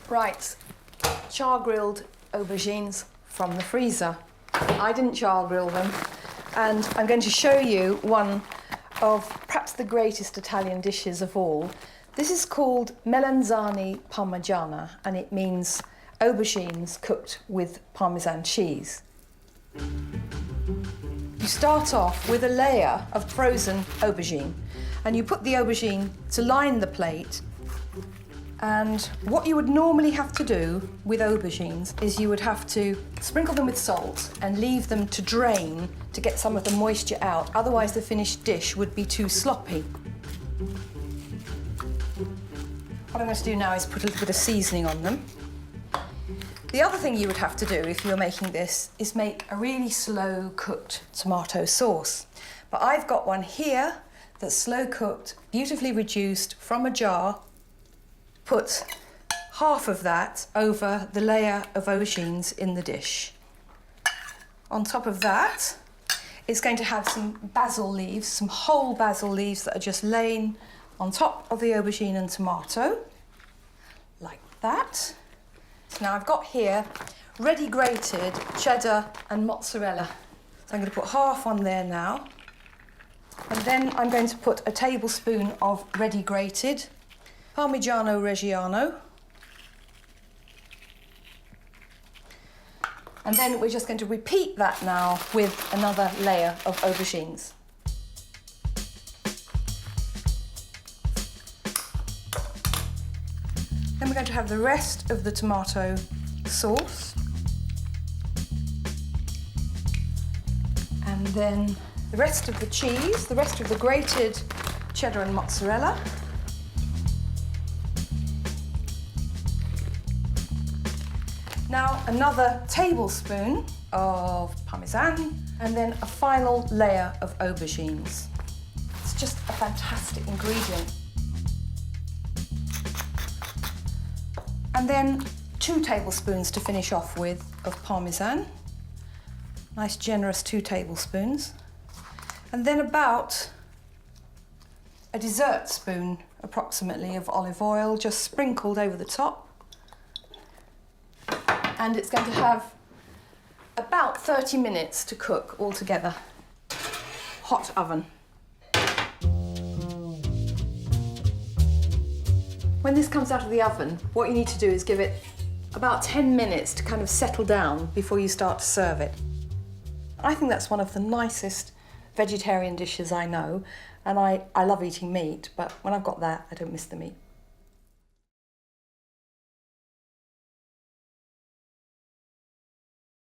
Right, char-grilled aubergines from the freezer. I didn't char-grill them, and I'm going to show you one of perhaps the greatest Italian dishes of all. This is called melanzane parmigiana, and it means aubergines cooked with Parmesan cheese. You start off with a layer of frozen aubergine, and you put the aubergine to line the plate. And what you would normally have to do with aubergines is you would have to sprinkle them with salt and leave them to drain to get some of the moisture out. Otherwise, the finished dish would be too sloppy. What I'm going to do now is put a little bit of seasoning on them. The other thing you would have to do if you're making this is make a really slow cooked tomato sauce. But I've got one here that's slow cooked, beautifully reduced from a jar. Put half of that over the layer of aubergines in the dish. On top of that, it's going to have some basil leaves, some whole basil leaves that are just laying on top of the aubergine and tomato, like that. So now I've got here ready grated cheddar and mozzarella. So I'm going to put half on there now. And then I'm going to put a tablespoon of ready grated Parmigiano Reggiano. And then we're just going to repeat that now with another layer of aubergines. Then we're going to have the rest of the tomato sauce. And then the rest of the cheese, the rest of the grated cheddar and mozzarella. Now another tablespoon of Parmesan, and then a final layer of aubergines. It's just a fantastic ingredient. And then 2 tablespoons to finish off with of Parmesan. Nice generous 2 tablespoons. And then about a dessert spoon approximately of olive oil just sprinkled over the top. And it's going to have about 30 minutes to cook altogether. Hot oven. When this comes out of the oven, what you need to do is give it about 10 minutes to kind of settle down before you start to serve it. I think that's one of the nicest vegetarian dishes I know, and I love eating meat, but when I've got that, I don't miss the meat.